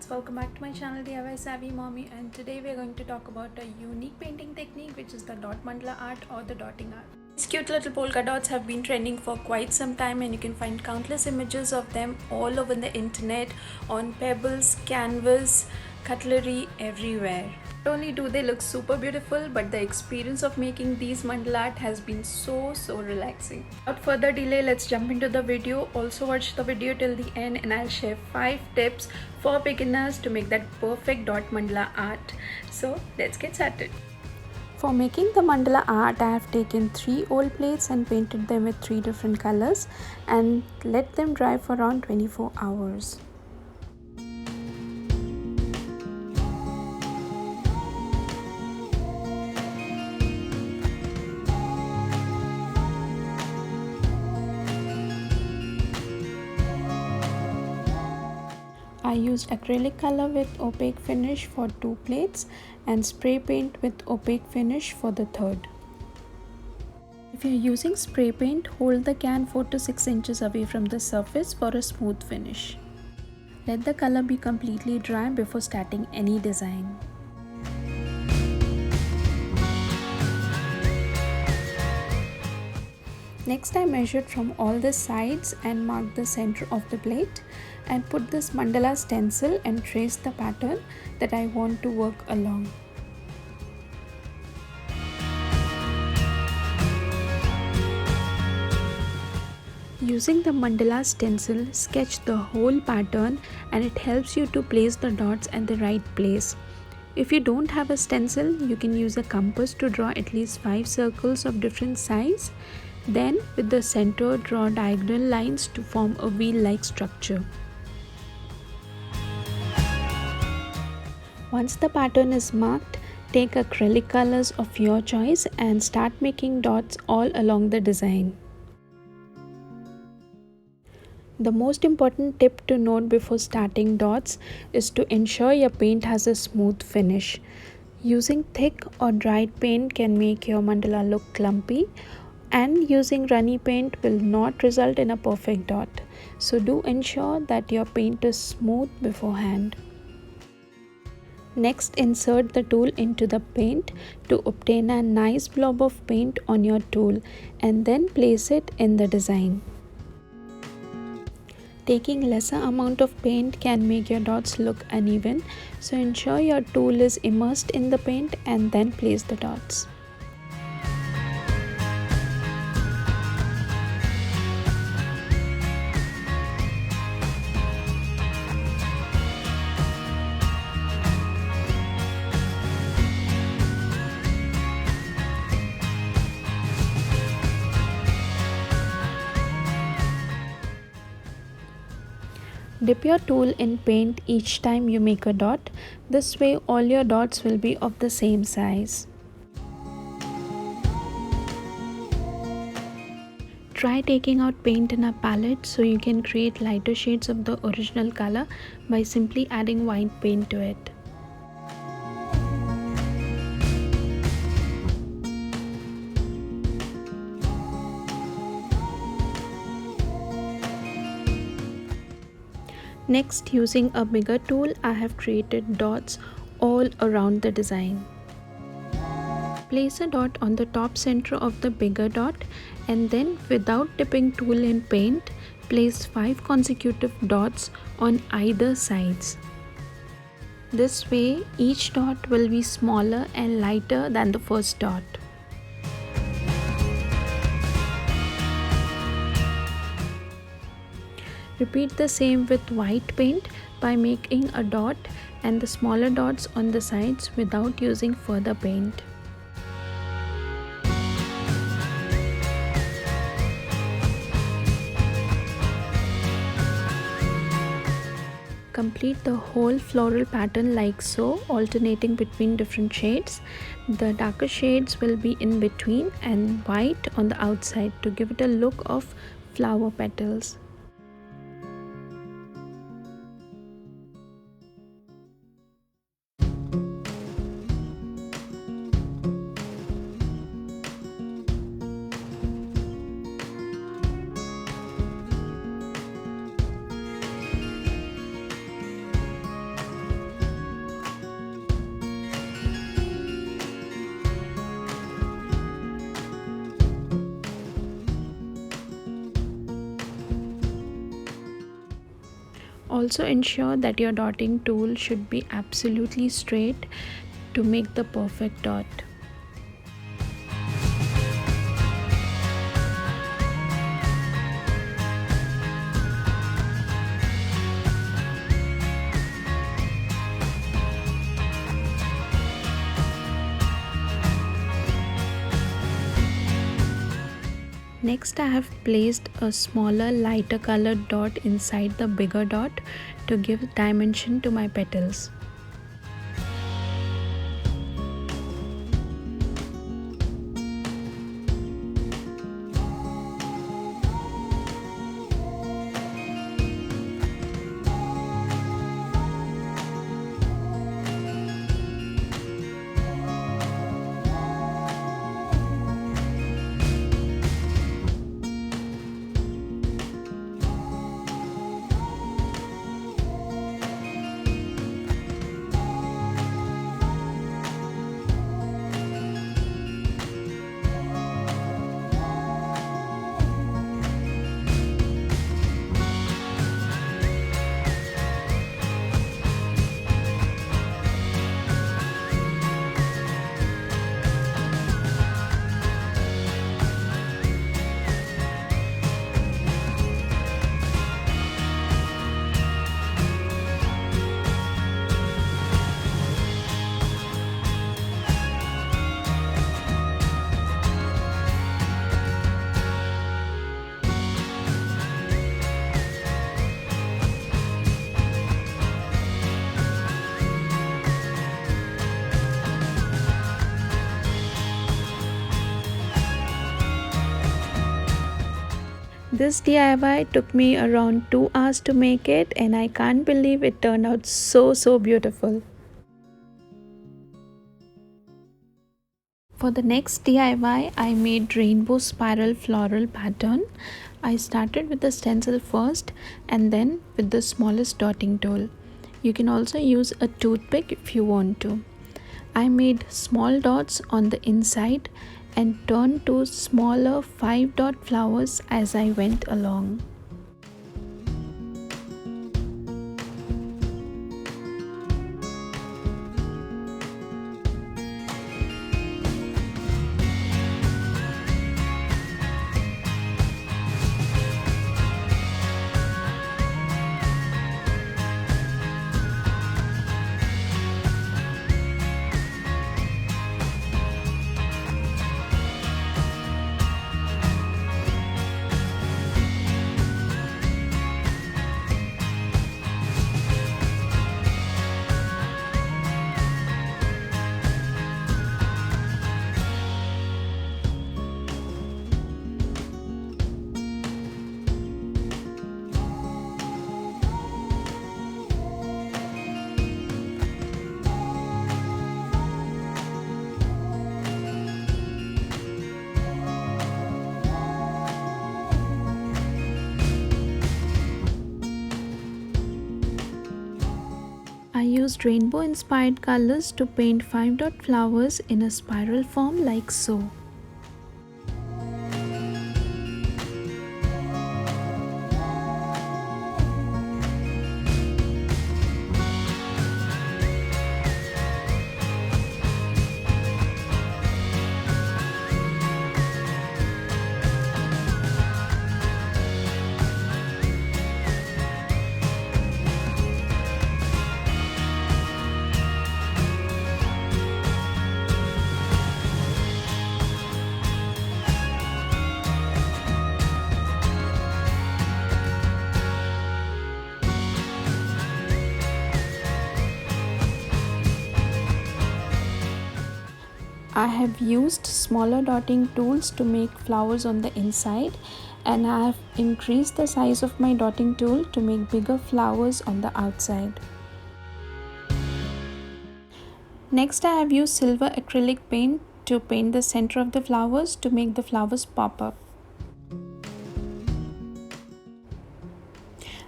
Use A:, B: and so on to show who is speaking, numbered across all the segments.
A: friends, welcome back to my channel DIY Savvy Mommy, and today we are going to talk about a unique painting technique which is the dot mandala art or the dotting art. These cute little polka dots have been trending for quite some time, and you can find countless images of them all over the internet, on Pebbles, canvas, cutlery, everywhere. Not only do they look super beautiful, but the experience of making these mandala art has been so relaxing. Without further delay, let's jump into the video. Also watch the video till the end and I'll share 5 tips for beginners to make that perfect dot mandala art. So let's get started. For making the mandala art, I have taken 3 old plates and painted them with 3 different colors and let them dry for around 24 hours. I used acrylic color with opaque finish for 2 plates and spray paint with opaque finish for the third. If you are using spray paint, hold the can 4 to 6 inches away from the surface for a smooth finish. Let the color be completely dry before starting any design. Next, I measured from all the sides and marked the center of the plate and put this mandala stencil and traced the pattern that I want to work along. Using the mandala stencil, sketch the whole pattern and it helps you to place the dots at the right place. If you don't have a stencil, you can use a compass to draw at least 5 circles of different size. Then with the center, draw diagonal lines to form a wheel-like structure. Once the pattern is marked, take acrylic colors of your choice and start making dots all along the design. The most important tip to note before starting dots is to ensure your paint has a smooth finish. Using thick or dried paint can make your mandala look clumpy, and using runny paint will not result in a perfect dot. So do ensure that your paint is smooth beforehand. Next, insert the tool into the paint to obtain a nice blob of paint on your tool and then place it in the design. Taking lesser amount of paint can make your dots look uneven, so ensure your tool is immersed in the paint and then place the dots. Dip your tool in paint each time you make a dot. This way all your dots will be of the same size. Try taking out paint in a palette so you can create lighter shades of the original color by simply adding white paint to it. Next, using a bigger tool, I have created dots all around the design. Place a dot on the top center of the bigger dot and then, without dipping tool in paint, place 5 consecutive dots on either sides. This way, each dot will be smaller and lighter than the first dot. Repeat the same with white paint by making a dot and the smaller dots on the sides without using further paint. Complete the whole floral pattern like so, alternating between different shades. The darker shades will be in between and white on the outside to give it a look of flower petals. Also ensure that your dotting tool should be absolutely straight to make the perfect dot. Next, I have placed a smaller lighter colored dot inside the bigger dot to give dimension to my petals. This DIY took me around 2 hours to make it, and I can't believe it turned out so beautiful. For the next DIY, I made rainbow spiral floral pattern. I started with the stencil first and then with the smallest dotting tool. You can also use a toothpick if you want to. I made small dots on the inside and turned to smaller 5-dot flowers as I went along. I used rainbow inspired colors to paint 5-dot flowers in a spiral form like so. I have used smaller dotting tools to make flowers on the inside, and I have increased the size of my dotting tool to make bigger flowers on the outside. Next, I have used silver acrylic paint to paint the center of the flowers to make the flowers pop up.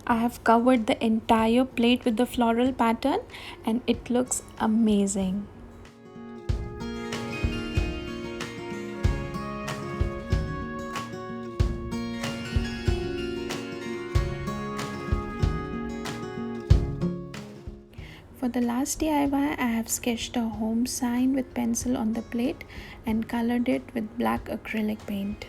A: I have covered the entire plate with the floral pattern and it looks amazing. For the last DIY, I have sketched a home sign with pencil on the plate and colored it with black acrylic paint.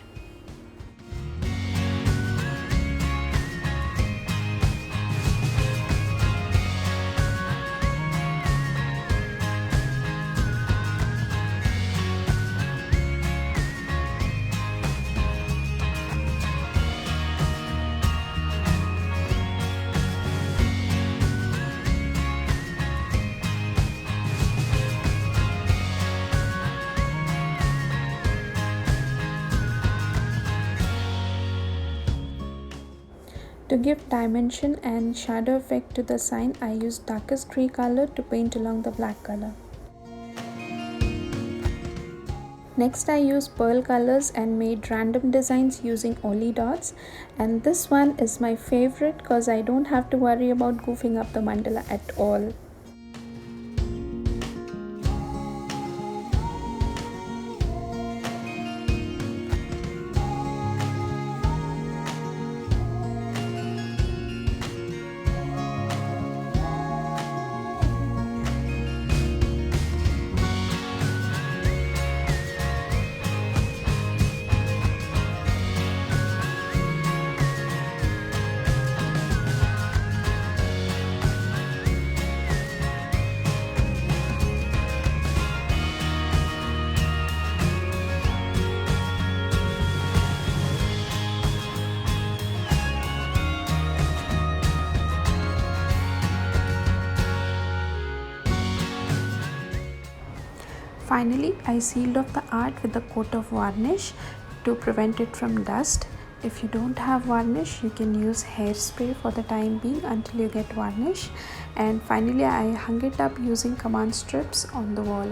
A: To give dimension and shadow effect to the sign, I used darkest grey color to paint along the black color. Next I used pearl colors and made random designs using Oli dots, and this one is my favorite because I don't have to worry about goofing up the mandala at all. Finally, I sealed off the art with a coat of varnish to prevent it from dust. If you don't have varnish, you can use hairspray for the time being until you get varnish. And finally, I hung it up using command strips on the wall.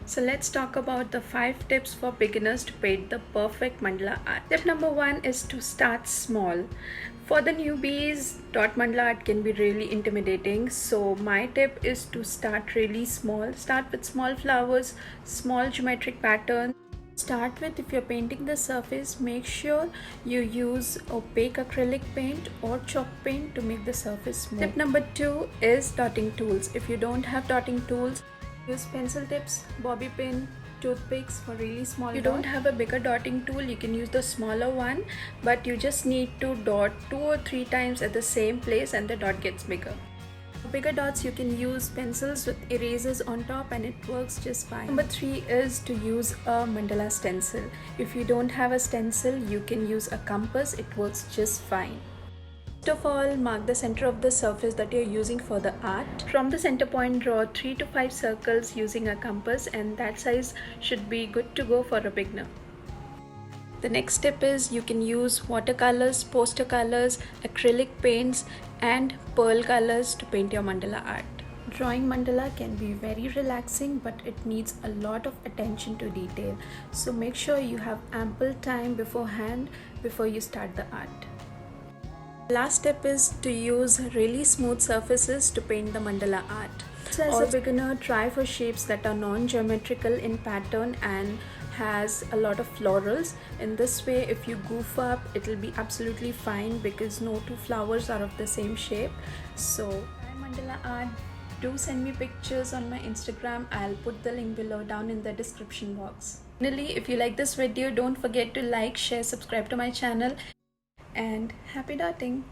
A: So let's talk about the 5 tips for beginners to paint the perfect mandala art. Tip number 1 is to start small. For the newbies, dot mandala art can be really intimidating. So my tip is to start really small. Start with small flowers, small geometric patterns. Start with, if you're painting the surface, make sure you use opaque acrylic paint or chalk paint to make the surface smooth. Tip number 2 is dotting tools. If you don't have dotting tools, use pencil tips, bobby pin, toothpicks for really small dots. You don't have a bigger dotting tool, you can use the smaller one, but you just need to dot 2 or 3 times at the same place and the dot gets bigger. For bigger dots, you can use pencils with erasers on top and it works just fine. Number 3 is to use a mandala stencil. If you don't have a stencil, you can use a compass, it works just fine. First of all, mark the center of the surface that you're using for the art. From the center point, draw 3 to 5 circles using a compass, and that size should be good to go for a beginner. The next step is you can use watercolors, poster colors, acrylic paints and pearl colors to paint your mandala art. Drawing mandala can be very relaxing, but it needs a lot of attention to detail. So make sure you have ample time beforehand before you start the art. Last step is to use really smooth surfaces to paint the mandala art. So as a beginner, try for shapes that are non-geometrical in pattern and has a lot of florals. In this way, if you goof up, it will be absolutely fine because no 2 flowers are of the same shape. So try mandala art. Do send me pictures on my Instagram. I'll put the link below down in the description box. Finally, if you like this video, don't forget to like, share, subscribe to my channel. And happy dotting!